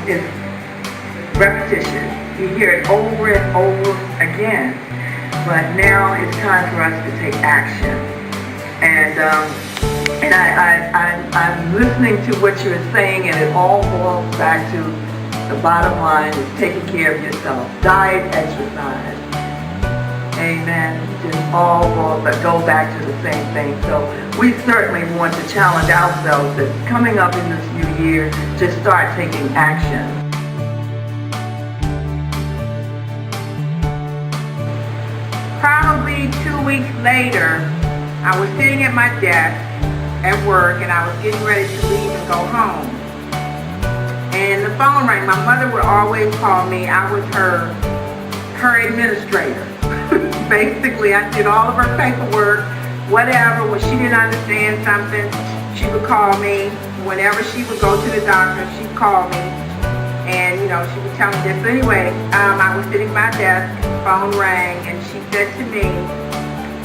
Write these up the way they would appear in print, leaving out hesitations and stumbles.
is repetition. You hear it over and over again. But now it's time for us to take action. And I'm listening to what you're saying, and it all boils back to the bottom line is taking care of yourself. Diet, exercise. Amen. Just all go back to the same thing. So we certainly want to challenge ourselves that coming up in this new year to start taking action. Probably 2 weeks later, I was sitting at my desk at work, and I was getting ready to leave and go home. And the phone rang. My mother would always call me. I was her administrator. Basically, I did all of her paperwork, whatever. When she didn't understand something, she would call me. Whenever she would go to the doctor, she'd call me. And, she would tell me this. So anyway, I was sitting at my desk, phone rang, and she said to me,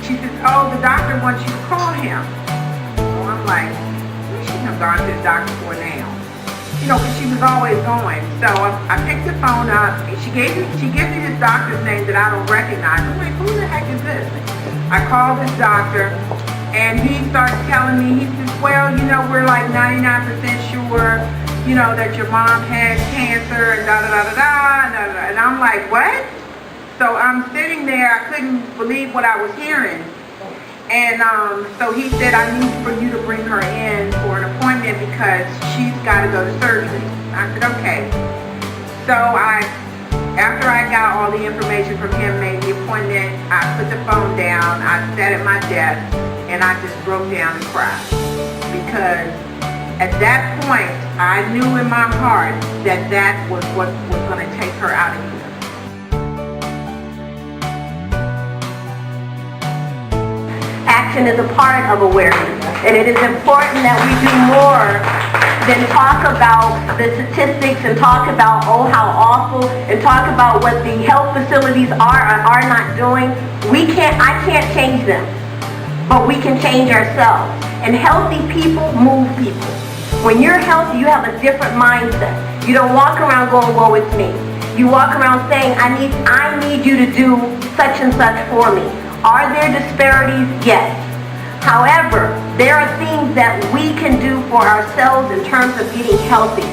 she says, "Oh, the doctor wants you to call him." So I'm like, we shouldn't have gone to the doctor for now. Because she was always going. So I picked the phone up, and she gives me this doctor's name that I don't recognize. I'm like, who the heck is this? I called this doctor, and he starts telling me, he says, "Well, we're like 99% sure, that your mom had cancer, and da-da-da-da-da." And I'm like, what? So I'm sitting there, I couldn't believe what I was hearing. And so he said, "I need for you to bring her in for an appointment because she's got to go to surgery." I said, okay. So after I got all the information from him, made the appointment, I put the phone down, I sat at my desk, and I just broke down and cried. Because at that point, I knew in my heart that was what was going to take her out of here. Action is a part of awareness, and it is important that we do more than talk about the statistics and talk about, oh, how awful, and talk about what the health facilities are or are not doing. I can't change them, but we can change ourselves. And healthy people move people. When you're healthy, you have a different mindset. You don't walk around going, "Woe, it's me." You walk around saying, I need you to do such and such for me. Are there disparities? Yes. However, there are things that we can do for ourselves in terms of getting healthy.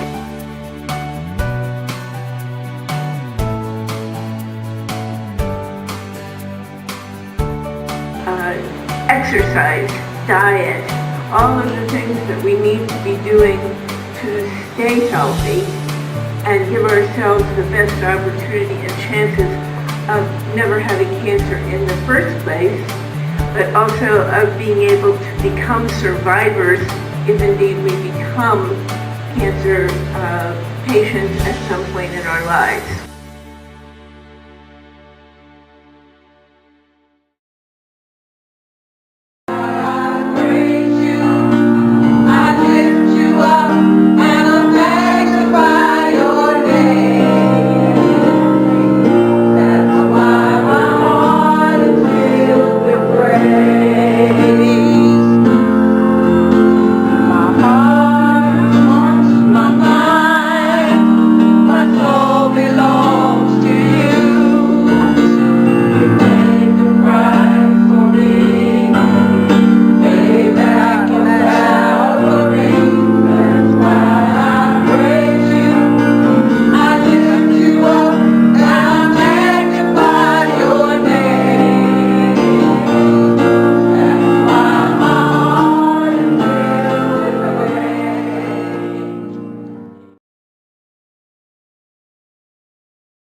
Exercise, diet, all of the things that we need to be doing to stay healthy and give ourselves the best opportunity and chances of never having cancer in the first place, but also of being able to become survivors if indeed we become cancer patients at some point in our lives.